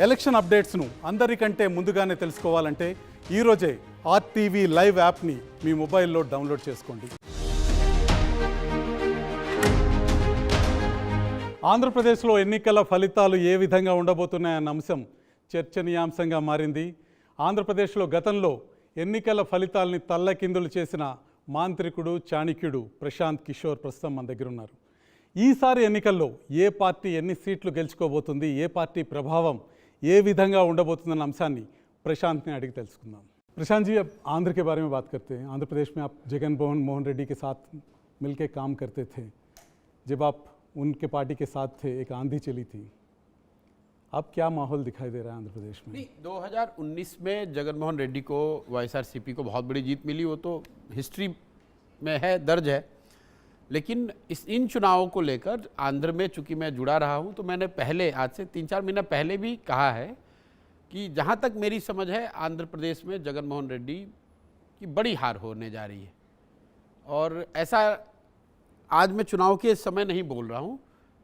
Election అప్డేట్స్ను అందరికంటే ముందుగానే తెలుసుకోవాలంటే ఈరోజే ఆర్టీవీ లైవ్ యాప్ని మీ మొబైల్లో డౌన్లోడ్ చేసుకోండి. ఆంధ్రప్రదేశ్లో ఎన్నికల ఫలితాలు ఏ విధంగా ఉండబోతున్నాయన్న అంశం చర్చనీయాంశంగా మారింది. ఆంధ్రప్రదేశ్లో గతంలో ఎన్నికల ఫలితాలని తల్లకిందులు చేసిన మాంత్రికుడు చాణక్యుడు ప్రశాంత్ కిషోర్ ప్రస్తుతం మన దగ్గర ఉన్నారు. ఈసారి ఎన్నికల్లో ఏ పార్టీ ఎన్ని సీట్లు గెలుచుకోబోతుంది, ఏ పార్టీ ప్రభావం ఏ విధంగా ఉండబోతుందన్న అంశాన్ని ప్రశాంత్ని అడిగి తెలుసుకుందాం. प्रशांत जी, अब आंध्र के बारे में बात करते हैं. आंध्र प्रदेश में आप जगन मोहन रेड्डी के साथ मिलकर काम करते थे. जब आप उनके पार्टी के साथ थे, एक आंधी चली थी. अब क्या माहौल दिखाई दे रहा है आंध्र प्रदेश में? 2019 में जगन मोहन रेड्डी को वाईएसआरसीपी को बहुत बड़ी जीत मिली, वो तो हिस्ट्री में है, दर्ज है. लेकिन इन चुनावों को लेकर आंध्र में चूँकि मैं जुड़ा रहा हूँ, तो मैंने पहले आज से 3-4 महीना पहले भी कहा है कि जहाँ तक मेरी समझ है आंध्र प्रदेश में जगन मोहन रेड्डी की बड़ी हार होने जा रही है. और ऐसा आज मैं चुनाव के समय नहीं बोल रहा हूँ.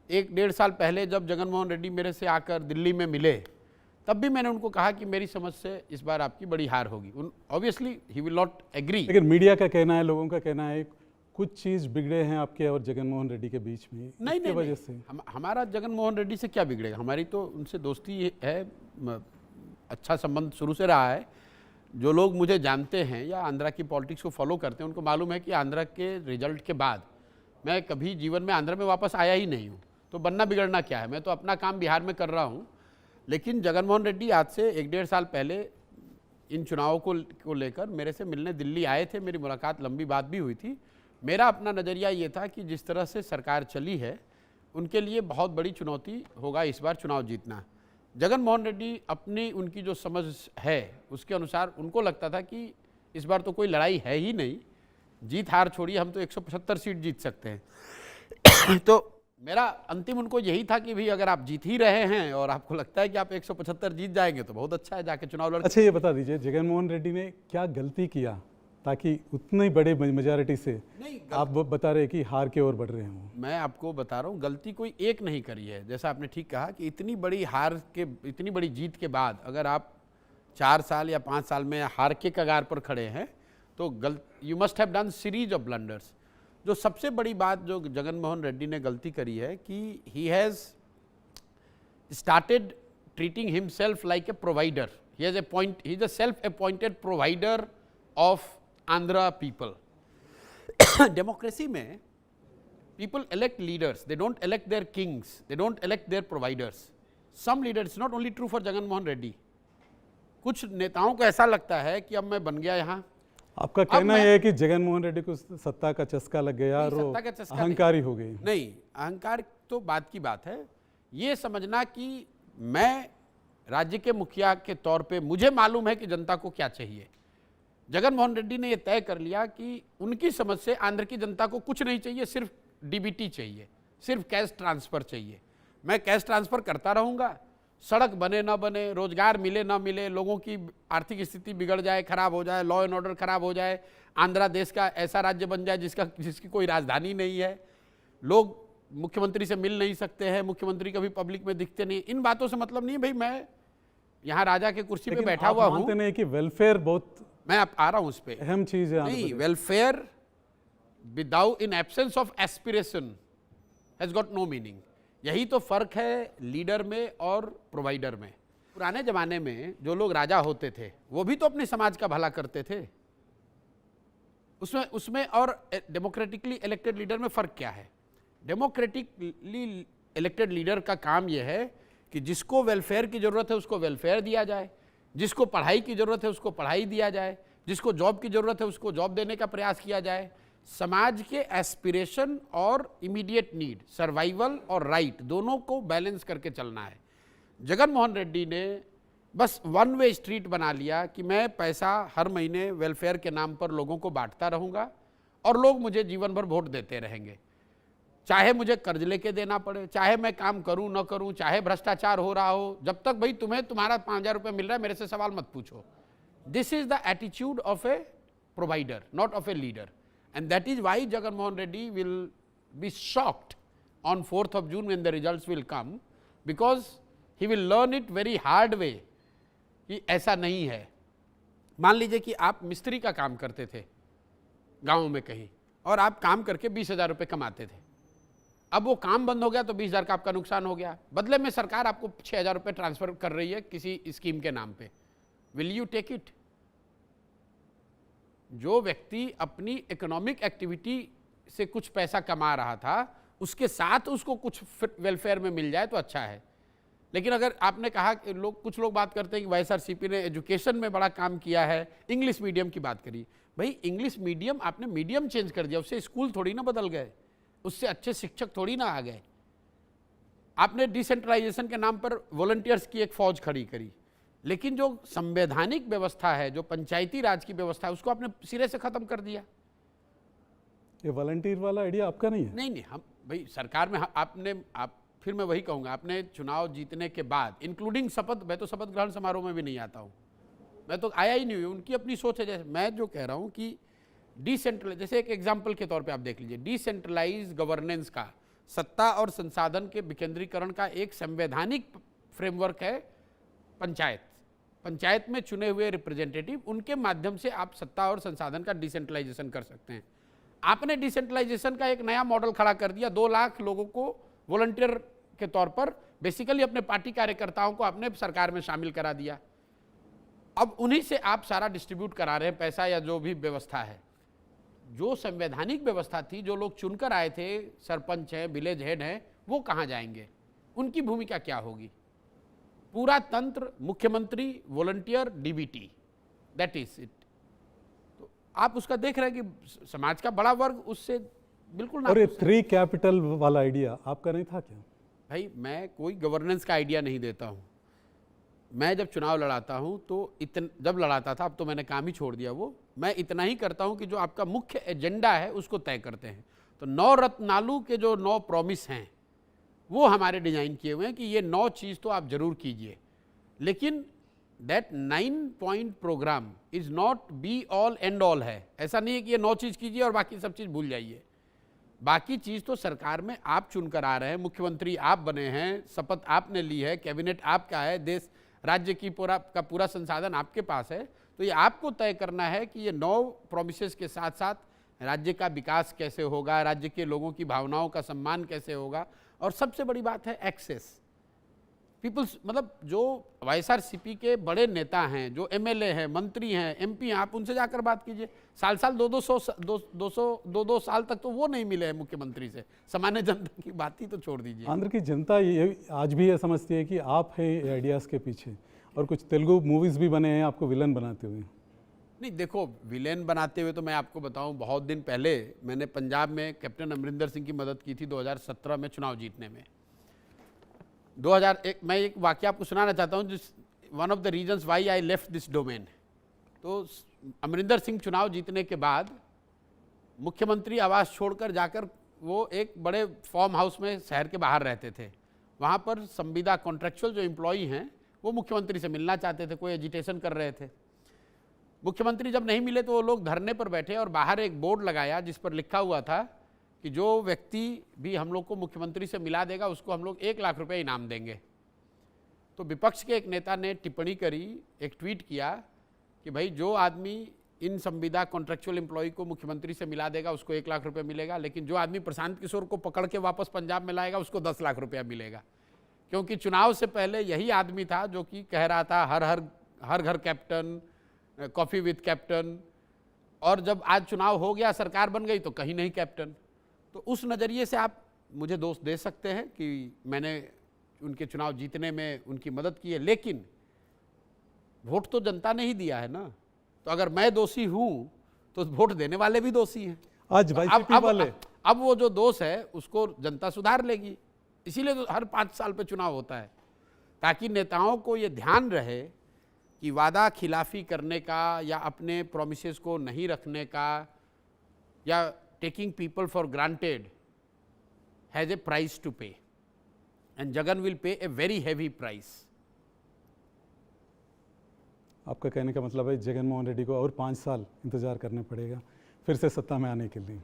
1-1.5 साल पहले जब जगन मोहन रेड्डी मेरे से आकर दिल्ली में मिले, तब भी मैंने उनको कहा कि मेरी समझ से इस बार आपकी बड़ी हार होगी. Obviously he will not agree. लेकिन मीडिया का कहना है, लोगों का कहना है कुछ चीज़ बिगड़े हैं आपके और जगन मोहन रेड्डी के बीच में. नहीं, वजह से हमारा जगन मोहन रेड्डी से क्या बिगड़ेगा? हमारी तो उनसे दोस्ती है, अच्छा संबंध शुरू से रहा है. जो लोग मुझे जानते हैं या आंध्रा की पॉलिटिक्स को फॉलो करते हैं, उनको मालूम है कि आंध्रा के रिजल्ट के बाद मैं कभी जीवन में आंध्रा में वापस आया ही नहीं हूँ. तो बनना बिगड़ना क्या है, मैं तो अपना काम बिहार में कर रहा हूँ. लेकिन जगन मोहन रेड्डी आज से 1-1.5 साल पहले इन चुनावों को लेकर मेरे से मिलने दिल्ली आए थे. मेरी मुलाकात लंबी बात भी हुई थी. मेरा अपना नज़रिया ये था कि जिस तरह से सरकार चली है, उनके लिए बहुत बड़ी चुनौती होगा इस बार चुनाव जीतना. जगन मोहन रेड्डी अपनी उनकी जो समझ है उसके अनुसार उनको लगता था कि इस बार तो कोई लड़ाई है ही नहीं, जीत हार छोड़िए, हम तो 175 सीट जीत सकते हैं. तो मेरा अंतिम उनको यही था कि भाई अगर आप जीत ही रहे हैं और आपको लगता है कि आप 175 जीत जाएंगे तो बहुत अच्छा है, जाके चुनाव लड़. अच्छा, ये बता दीजिए जगन मोहन रेड्डी ने क्या गलती किया ताकि उतनी बड़े मेजॉरिटी से आप बता रहे कि हार के ओर बढ़ रहे हों? मैं आपको बता रहा हूँ, गलती कोई एक नहीं करी है. जैसा आपने ठीक कहा कि इतनी बड़ी हार के, इतनी बड़ी जीत के बाद अगर आप 4 साल या 5 साल में हार के कगार पर खड़े हैं तो you must have done series of blunders. जो सबसे बड़ी बात जो जगन मोहन रेड्डी ने गलती करी है कि he has started treating himself like a provider. He is a self appointed provider of Andhra people. Democracy में people elect leaders, they don't elect their kings, they don't elect their providers. Some leaders, it's not only true for Jagan Mohan Reddy. कुछ नेताओं को ऐसा लगता है कि अब मैं बन गया यहाँ. आपका कहना यह है कि जगन मोहन रेड्डी को सत्ता का चस्का लग गया और अहंकारी हो गई? नहीं, अहंकार तो बात की बात है. ये समझना कि मैं राज्य के मुखिया के तौर पे मुझे मालूम है कि जनता को क्या चाहिए. जगन मोहन रेड्डी ने यह तय कर लिया कि उनकी समझ से आंध्र की जनता को कुछ नहीं चाहिए, सिर्फ डीबीटी चाहिए, सिर्फ कैश ट्रांसफ़र चाहिए. मैं कैश ट्रांसफ़र करता रहूँगा, सड़क बने ना बने, रोजगार मिले ना मिले, लोगों की आर्थिक स्थिति बिगड़ जाए, खराब हो जाए, लॉ एंड ऑर्डर खराब हो जाए, आंध्रा देश का ऐसा राज्य बन जाए जिसकी कोई राजधानी नहीं है, लोग मुख्यमंत्री से मिल नहीं सकते हैं, मुख्यमंत्री कभी पब्लिक में दिखते नहीं. इन बातों से मतलब नहीं है भाई मैं यहाँ राजा के कुर्सी पे बैठा हुआ हूँ. मानते नहीं कि वेलफेयर बहुत, मैं आप आ रहा हूं उस पर, अहम चीज है. नहीं, welfare without in absence of aspiration has got no meaning. यही तो फर्क है लीडर में और प्रोवाइडर में. पुराने जमाने में जो लोग राजा होते थे वो भी तो अपने समाज का भला करते थे. उसमें और डेमोक्रेटिकली इलेक्टेड लीडर में फर्क क्या है? डेमोक्रेटिकली इलेक्टेड लीडर का काम यह है कि जिसको वेलफेयर की जरूरत है उसको वेलफेयर दिया जाए, जिसको पढ़ाई की ज़रूरत है उसको पढ़ाई दिया जाए, जिसको जॉब की ज़रूरत है उसको जॉब देने का प्रयास किया जाए. समाज के एस्पिरेशन और इमीडिएट नीड, सर्वाइवल और राइट, दोनों को बैलेंस करके चलना है. जगन मोहन रेड्डी ने बस वन वे स्ट्रीट बना लिया कि मैं पैसा हर महीने वेलफेयर के नाम पर लोगों को बांटता रहूँगा और लोग मुझे जीवन भर वोट देते रहेंगे, चाहे मुझे कर्ज लेके देना पड़े, चाहे मैं काम करूं न करूं, चाहे भ्रष्टाचार हो रहा हो, जब तक भाई तुम्हें तुम्हारा 5,000 रुपये मिल रहा है मेरे से सवाल मत पूछो. This is the attitude of a provider, not of a leader. And that is why Jagan Mohan Reddy will be shocked on 4th of June when the results will come, because he will learn it very hard way कि ऐसा नहीं है। मान लीजिए कि आप मिस्त्री का काम करते थे गांव में कहीं, और आप काम करके 20,000 रुपये कमाते थे। अब वो काम बंद हो गया तो 20,000 का आपका नुकसान हो गया। बदले में सरकार आपको 6,000 रुपये ट्रांसफर कर रही है किसी स्कीम के नाम पे। Will you take it? जो व्यक्ति अपनी इकोनॉमिक एक्टिविटी से कुछ पैसा कमा रहा था, उसके साथ उसको कुछ वेलफेयर में मिल जाए तो अच्छा है। लेकिन अगर आपने कहा कि कुछ लोग बात करते हैं कि वाईएसआरसीपी ने एजुकेशन में बड़ा काम किया है, इंग्लिश मीडियम की बात करी। भाई इंग्लिश मीडियम आपने मीडियम चेंज कर दिया, उससे स्कूल थोड़ी ना बदल गए, उससे अच्छे शिक्षक थोड़ी ना आ गए। आपने डिसेंट्रलाइजेशन के नाम पर वॉलंटियर्स की एक फौज खड़ी करी, लेकिन जो संवैधानिक व्यवस्था है, जो पंचायती राज की व्यवस्था है, उसको आपने सिरे से खत्म कर दिया। ये वॉलंटियर वाला आइडिया आपका नहीं है? नहीं, हम भाई सरकार में आप फिर मैं वही कहूँगा, आपने चुनाव जीतने के बाद इंक्लूडिंग शपथ, मैं तो शपथ ग्रहण समारोह में भी नहीं आता हूँ, मैं तो आया ही नहीं हूँ। उनकी अपनी सोच है। जैसे मैं जो कह रहा हूँ कि डिसेंट्रलाइज, जैसे एक एग्जाम्पल के तौर पे आप देख लीजिए, डिसेंट्रलाइज गवर्नेंस का, सत्ता और संसाधन के विकेंद्रीकरण का एक संवैधानिक फ्रेमवर्क है पंचायत। पंचायत में चुने हुए रिप्रेजेंटेटिव, उनके माध्यम से आप सत्ता और संसाधन का डिसेंट्रलाइजेशन कर सकते हैं। आपने डिसेंट्रलाइजेशन का एक नया मॉडल खड़ा कर दिया, 2 लाख लोगों को वॉलंटियर के तौर पर, बेसिकली अपने पार्टी कार्यकर्ताओं को आपने सरकार में शामिल करा दिया। अब उन्हीं से आप सारा डिस्ट्रीब्यूट करा रहे हैं पैसा या जो भी व्यवस्था है। जो संवैधानिक व्यवस्था थी, जो लोग चुनकर आए थे, सरपंच हैं, विलेज हेड हैं, वो कहाँ जाएंगे? उनकी भूमिका क्या होगी? पूरा तंत्र, मुख्यमंत्री, volunteer, DBT, that is it. तो आप उसका देख रहे हैं कि समाज का बड़ा वर्ग उससे बिल्कुल ना। और ये 3 कैपिटल वाला आइडिया आपका नहीं था क्या? भाई मैं कोई गवर्नेंस का आइडिया नहीं देता हूँ। मैं जब चुनाव लड़ाता हूँ तो जब लड़ाता था, अब तो मैंने काम ही छोड़ दिया वो, मैं इतना ही करता हूँ कि जो आपका मुख्य एजेंडा है उसको तय करते हैं। तो 9 रत्नालू के जो 9 प्रॉमिस हैं वो हमारे डिजाइन किए हुए हैं कि ये 9 चीज़ तो आप जरूर कीजिए। लेकिन that 9 point programme is not be all and all है। ऐसा नहीं है कि ये 9 चीज़ कीजिए और बाकी सब चीज़ भूल जाइए। बाकी चीज़ तो सरकार में आप चुनकर आ रहे हैं, मुख्यमंत्री आप बने हैं, शपथ आपने ली है, कैबिनेट आपका है, देश राज्य की पूरा संसाधन आपके पास है। तो ये आपको तय करना है कि ये 9 प्रोमिसेस के साथ साथ राज्य का विकास कैसे होगा, राज्य के लोगों की भावनाओं का सम्मान कैसे होगा, और सबसे बड़ी बात है एक्सेस पीपल्स। मतलब जो वाईएसआरसीपी के बड़े नेता हैं, जो एमएलए हैं, मंत्री हैं, एमपी हैं, आप उनसे जाकर बात कीजिए। साल 200 साल तक तो वो नहीं मिले हैं मुख्यमंत्री से। सामान्य जनता की बात ही तो छोड़ दीजिए। आंध्र की जनता ये आज भी ये समझती है कि आप हैं आइडियाज़ के पीछे, और कुछ तेलुगु मूवीज़ भी बने हैं आपको विलन बनाते हुए। नहीं देखो, विलेन बनाते हुए तो मैं आपको बताऊं, बहुत दिन पहले मैंने पंजाब में कैप्टन अमरिंदर सिंह की मदद की थी 2017 में चुनाव जीतने में। 2001 मैं एक वाकया आपको सुनाना चाहता हूं, जिस one of the reasons why I left this domain. तो अमरिंदर सिंह चुनाव जीतने के बाद मुख्यमंत्री आवास छोड़कर जाकर वो एक बड़े फार्म हाउस में शहर के बाहर रहते थे। वहाँ पर संविदा कॉन्ट्रेक्चुअल जो एम्प्लॉई हैं वो मुख्यमंत्री से मिलना चाहते थे, कोई एजिटेशन कर रहे थे। मुख्यमंत्री जब नहीं मिले तो वो लोग धरने पर बैठे और बाहर एक बोर्ड लगाया जिस पर लिखा हुआ था कि जो व्यक्ति भी हम लोग को मुख्यमंत्री से मिला देगा उसको हम लोग 1 लाख रुपए इनाम देंगे। तो विपक्ष के एक नेता ने टिप्पणी करी, एक ट्वीट किया कि भाई जो आदमी इन संविदा कॉन्ट्रेक्चुअल एम्प्लॉय को मुख्यमंत्री से मिला देगा उसको 1 लाख रुपए मिलेगा, लेकिन जो आदमी प्रशांत किशोर को पकड़ के वापस पंजाब में लाएगा उसको 10 लाख रुपया मिलेगा। क्योंकि चुनाव से पहले यही आदमी था जो कि कह रहा था हर घर कैप्टन, कॉफ़ी विद कैप्टन, और जब आज चुनाव हो गया, सरकार बन गई तो कहीं नहीं कैप्टन। तो उस नज़रिए से आप मुझे दोष दे सकते हैं कि मैंने उनके चुनाव जीतने में उनकी मदद की है, लेकिन वोट तो जनता ने ही दिया है ना। तो अगर मैं दोषी हूं तो वोट देने वाले भी दोषी हैं। आज वाले अब वो जो दोष है उसको जनता सुधार लेगी। इसीलिए तो हर 5 साल पे चुनाव होता है, ताकि नेताओं को ये ध्यान रहे कि वादा खिलाफी करने का या अपने प्रोमिसेस को नहीं रखने का या taking people for granted has a price to pay, and Jagan will pay a very heavy price. आपका कहने का मतलब है जगन मोहन रेड्डी को और 5 साल इंतजार करना पड़ेगा फिर से सत्ता में आने के लिए?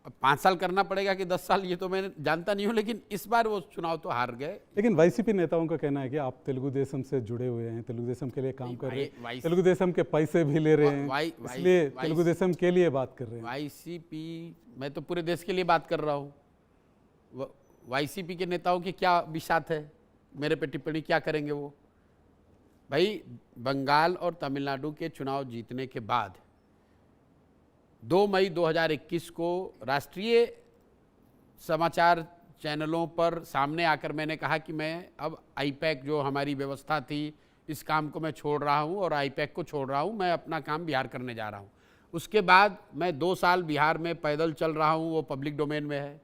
अब 5 साल करना पड़ेगा कि 10 साल, ये तो मैं जानता नहीं हूँ, लेकिन इस बार वो चुनाव तो हार गए। लेकिन वाईसीपी नेताओं का कहना है कि आप तेलुगु देशम से जुड़े हुए हैं, तेलुगु देशम के लिए काम कर रहे हैं, तेलुगु देशम के पैसे भी ले रहे हैं, इसलिए तेलुगु देशम के लिए बात कर रहे हैं। वाईसीपी, मैं तो पूरे देश के लिए बात कर रहा हूँ। वाईसीपी के नेताओं की क्या बिसात है, मेरे पे टिप्पणी क्या करेंगे वो? भाई, बंगाल और तमिलनाडु के चुनाव जीतने के बाद 2 मई 2021 को राष्ट्रीय समाचार चैनलों पर सामने आकर मैंने कहा कि मैं अब आईपैक जो हमारी व्यवस्था थी, इस काम को मैं छोड़ रहा हूं और आईपैक को छोड़ रहा हूं, मैं अपना काम बिहार करने जा रहा हूं। उसके बाद मैं 2 साल बिहार में पैदल चल रहा हूं, वो पब्लिक डोमेन में है।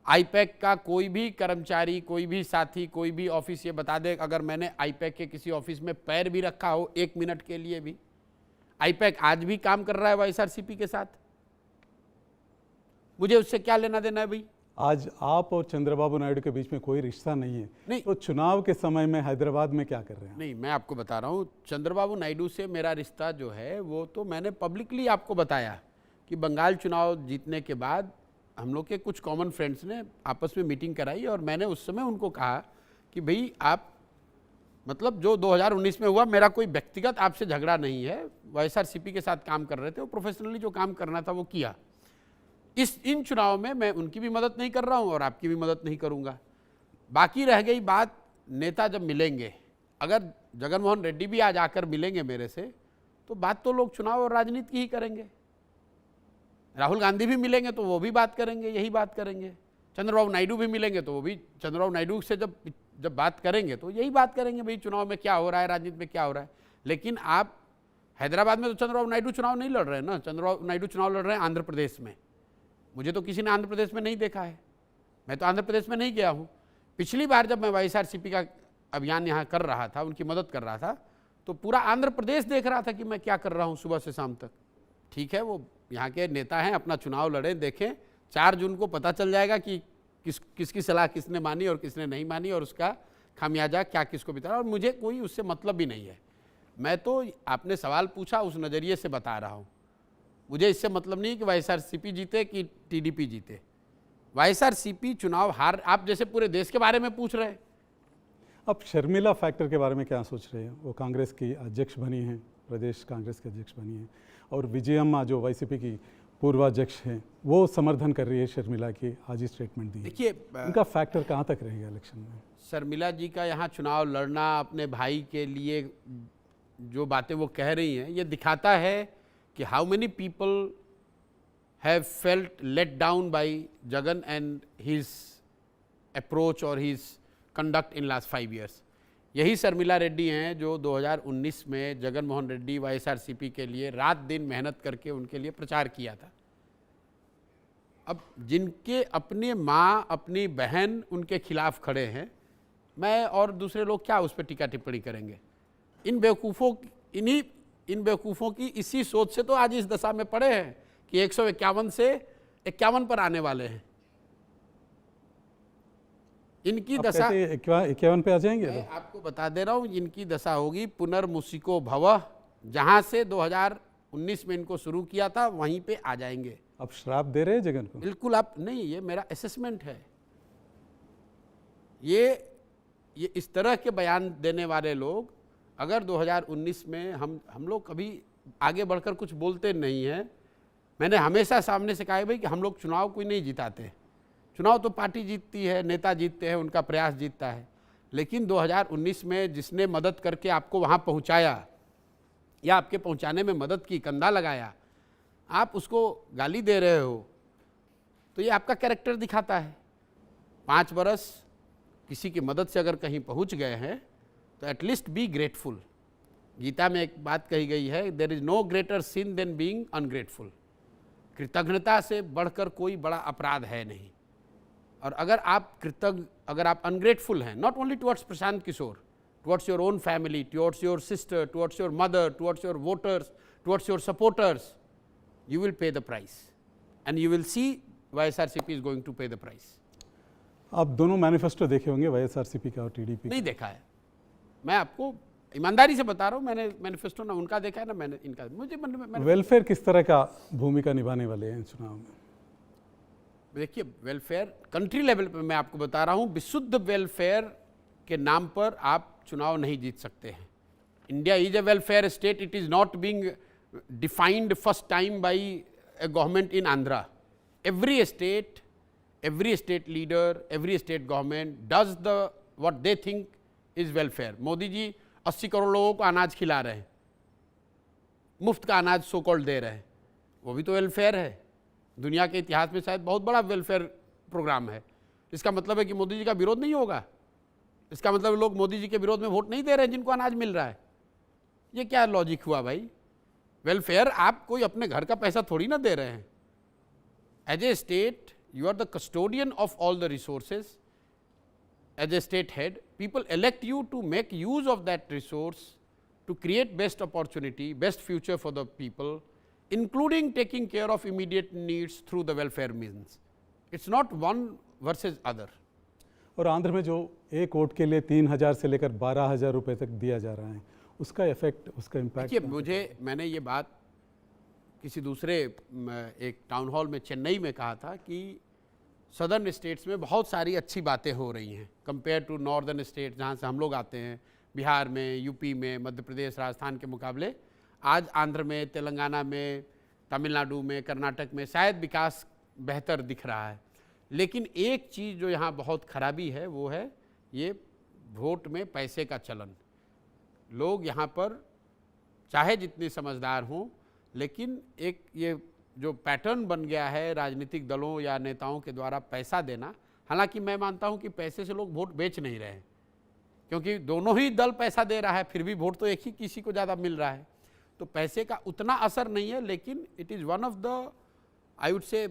आईपैक का कोई भी कर्मचारी, कोई भी साथी, कोई भी ऑफिस ये बता दे, अगर मैंने आईपैक के किसी ऑफिस में पैर भी रखा हो 1 मिनट के लिए भी, आईपैक आज भी काम कर रहा है वाईएसआरसीपी के साथ, मुझे उससे क्या लेना देना है भाई? आज आप और चंद्रबाबू नायडू के बीच में कोई रिश्ता नहीं है, नहीं। तो चुनाव के समय में हैदराबाद में क्या कर रहे हैं? नहीं, मैं आपको बता रहा हूँ, चंद्रबाबू नायडू से मेरा रिश्ता जो है वो तो मैंने पब्लिकली आपको बताया कि बंगाल चुनाव जीतने के बाद हम लोग के कुछ कॉमन फ्रेंड्स ने आपस में मीटिंग कराई और मैंने उस समय उनको कहा कि भाई आप, मतलब जो 2019 में हुआ, मेरा कोई व्यक्तिगत आपसे झगड़ा नहीं है, वाईएसआरसीपी के साथ काम कर रहे थे, वो प्रोफेशनली जो काम करना था वो किया। इन चुनाव में मैं उनकी भी मदद नहीं कर रहा हूं और आपकी भी मदद नहीं करूंगा। बाकी रह गई बात, नेता जब मिलेंगे, अगर जगन मोहन रेड्डी भी आज आकर मिलेंगे मेरे से, तो बात तो लोग चुनाव और राजनीति की ही करेंगे। राहुल गांधी भी मिलेंगे तो वो भी बात करेंगे, यही बात करेंगे। चंद्रबाबू नायडू भी मिलेंगे तो वो भी चंद्रबाबू नायडू से जब बात करेंगे तो यही बात करेंगे, भाई चुनाव में क्या हो रहा है, राजनीति में क्या हो रहा है। लेकिन आप हैदराबाद में तो चंद्रबाबू नायडू चुनाव नहीं लड़ रहे हैं ना, चंद्रबाबू नायडू चुनाव लड़ रहे हैं आंध्र प्रदेश में। मुझे तो किसी ने आंध्र प्रदेश में नहीं देखा है, मैं तो आंध्र प्रदेश में नहीं गया हूँ। पिछली बार जब मैं वाईएसआरसीपी का अभियान यहाँ कर रहा था, उनकी मदद कर रहा था, तो पूरा आंध्र प्रदेश देख रहा था कि मैं क्या कर रहा हूँ सुबह से शाम तक। ठीक है, वो यहाँ के नेता हैं, अपना चुनाव लड़ें, देखें। 4 जून को पता चल जाएगा कि किसकी सलाह किसने मानी और किसने नहीं मानी और उसका खामियाजा क्या किसको बिता। और मुझे कोई उससे मतलब भी नहीं है। मैं तो, आपने सवाल पूछा उस नज़रिए से बता रहा हूँ। मुझे इससे मतलब नहीं कि वाईएसआरसीपी जीते कि टीडीपी जीते। वाईएसआरसीपी चुनाव हार, आप जैसे पूरे देश के बारे में पूछ रहे हैं। अब शर्मिला फैक्टर के बारे में क्या सोच रहे हैं? वो कांग्रेस की अध्यक्ष बनी हैं, प्रदेश कांग्रेस के अध्यक्ष बनी हैं, और विजयम्मा जो वाईसीपी की पूर्वाध्यक्ष हैं, वो समर्थन कर रही है शर्मिला की, आज ही स्टेटमेंट दी है। देखिए, उनका फैक्टर कहाँ तक रहेगा इलेक्शन में? शर्मिला जी का यहाँ चुनाव लड़ना, अपने भाई के लिए जो बातें वो कह रही हैं, ये दिखाता है कि how many people have felt let down by Jagan and his approach और his conduct in last 5 years। यही शर्मिला रेड्डी हैं जो 2019 में जगन मोहन रेड्डी वाईएसआरसीपी के लिए रात दिन मेहनत करके उनके लिए प्रचार किया था। अब जिनके अपने माँ, अपनी बहन उनके खिलाफ खड़े हैं, मैं और दूसरे लोग क्या उस पर टीका टिप्पणी करेंगे? इन बेवकूफ़ों की इसी सोच से तो आज इस दशा में पड़े हैं कि 151 से 51 पर आने वाले हैं। इनकी दशा 51 पे आ जाएंगे। मैं आपको बता दे रहा हूँ, इनकी दशा होगी पुनर्मुसिको भवः, जहाँ से 2019 में इनको शुरू किया था वहीं पे आ जाएंगे। अब श्राप दे रहे हैं जगन को? बिल्कुल आप नहीं, ये मेरा असेसमेंट है। ये इस तरह के बयान देने वाले लोग, अगर 2019 में हम लोग कभी आगे बढ़कर कुछ बोलते नहीं हैं। मैंने हमेशा सामने से कहा है भाई कि हम लोग चुनाव कोई नहीं जिताते, चुनाव तो पार्टी जीतती है, नेता जीतते हैं, उनका प्रयास जीतता है। लेकिन 2019 में जिसने मदद करके आपको वहाँ पहुँचाया या आपके पहुँचाने में मदद की, कंधा लगाया, आप उसको गाली दे रहे हो, तो ये आपका कैरेक्टर दिखाता है। 5 बरस किसी की मदद से अगर कहीं पहुँच गए हैं तो एटलीस्ट बी ग्रेटफुल। गीता में एक बात कही गई है, there is no greater sin than being ungrateful. कृतज्ञता से बढ़कर कोई बड़ा अपराध है नहीं। और अगर आप अनग्रेटफुल हैं, not only towards Prashant Kishor, towards your own family, towards your sister, towards your mother, towards your voters, towards your supporters, you will pay the price and you will see YSRCP is going to pay the price। आप दोनों manifesto देखे होंगे YSRCP का और TDP? नहीं देखा है, मैं आपको ईमानदारी से बता रहा हूँ। मैंने मैनिफेस्टो ना उनका देखा है ना मैंने इनका। मुझे वेलफेयर किस तरह का भूमिका निभाने वाले हैं चुनाव में? देखिए वेलफेयर कंट्री लेवल पे मैं आपको बता रहा हूँ, विशुद्ध वेलफेयर के नाम पर आप चुनाव नहीं जीत सकते हैं। India is a welfare state, it is not being defined first time by a government in Andhra. Every state leader, every state government does the what they think is welfare. Modi ji 80 crore लोगों को अनाज खिला रहे हैं, मुफ्त का अनाज सो कॉल्ड दे रहे हैं, वो भी तो वेलफेयर है। दुनिया के इतिहास में शायद बहुत बड़ा वेलफेयर प्रोग्राम है। इसका मतलब है कि मोदी जी का विरोध नहीं होगा, इसका मतलब लोग मोदी जी के विरोध में वोट नहीं दे रहे हैं जिनको अनाज मिल रहा है। ये क्या लॉजिक हुआ भाई? वेलफेयर आप कोई अपने घर का पैसा थोड़ी ना दे रहे हैं। As a state you are the custodian of all the resources. As a state head people elect you to make use of that resource to create best opportunity, best future for the people, including taking care of immediate needs through the welfare means. It's not one versus other. और आंध्र में जो एक vote के लिए 3,000 से लेकर 12,000 रुपए तक दिया जा रहा है, उसका इफेक्ट, उसका इम्पैक्ट। देखिए मैंने ये बात किसी दूसरे एक टाउन हॉल में चेन्नई में कहा था कि सदर्न स्टेट्स में बहुत सारी अच्छी बातें हो रही हैं कंपेयर टू नॉर्दर्न स्टेट जहाँ से हम लोग आते हैं, बिहार में, यूपी में, मध्य प्रदेश, राजस्थान के मुकाबले आज आंध्र में, तेलंगाना में, तमिलनाडु में, कर्नाटक में शायद विकास बेहतर दिख रहा है। लेकिन एक चीज़ जो यहाँ बहुत खराबी है वो है ये वोट में पैसे का चलन। लोग यहाँ पर चाहे जितने समझदार हों, लेकिन एक ये जो पैटर्न बन गया है राजनीतिक दलों या नेताओं के द्वारा पैसा देना, हालांकि मैं मानता हूं कि पैसे से लोग वोट बेच नहीं रहे हैं, क्योंकि दोनों ही दल पैसा दे रहा है, फिर भी वोट तो एक ही किसी को ज़्यादा मिल रहा है, तो पैसे का उतना असर नहीं है। लेकिन it is one of the I would say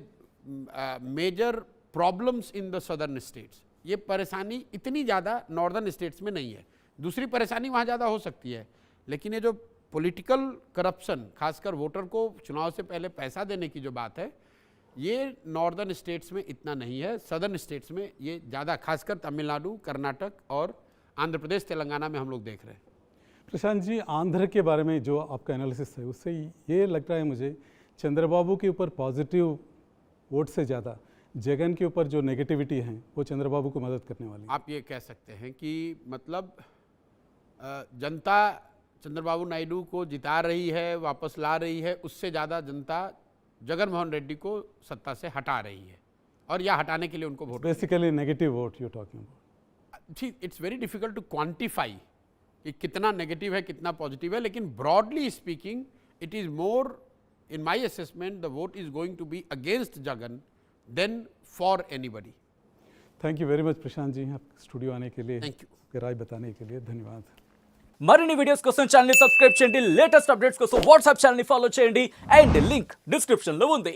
major problems in the southern states. ये परेशानी इतनी ज़्यादा नॉर्दर्न स्टेट्स में नहीं है, दूसरी परेशानी वहाँ ज़्यादा हो सकती है, लेकिन ये जो पॉलिटिकल करप्शन, खासकर वोटर को चुनाव से पहले पैसा देने की जो बात है, ये नॉर्दर्न स्टेट्स में इतना नहीं है। सदर्न स्टेट्स में ये ज़्यादा, खासकर तमिलनाडु, कर्नाटक और आंध्र प्रदेश, तेलंगाना में हम लोग देख रहे हैं। प्रशांत जी, आंध्र के बारे में जो आपका एनालिसिस है उससे ये लगता है मुझे चंद्रबाबू के ऊपर पॉजिटिव वोट से ज़्यादा जगन के ऊपर जो नेगेटिविटी है वो चंद्रबाबू को मदद करने वाली है। आप ये कह सकते हैं कि मतलब जनता चंद्रबाबू नायडू को जिता रही है, वापस ला रही है, उससे ज़्यादा जनता जगन मोहन रेड्डी को सत्ता से हटा रही है और या हटाने के लिए उनको vote. Basically negative vote you talking about. ठीक, it's very difficult to quantify कि कितना नेगेटिव है कितना पॉजिटिव है, लेकिन broadly speaking it is more, in my assessment the vote is going to be against Jagan than for anybody. Thank you very much Prashant ji, आप studio आने के लिए, थैंक यू, राय बताने के लिए धन्यवाद। మరిన్ని వీడియోస్ కోసం ఛానల్ ని సబ్స్క్రైబ్ చేయండి, లేటెస్ట్ అప్డేట్స్ కోసం వాట్సాప్ ఛానల్ ని ఫాలో చేయండి అండ్ లింక్ డిస్క్రిప్షన్ లో ఉంది.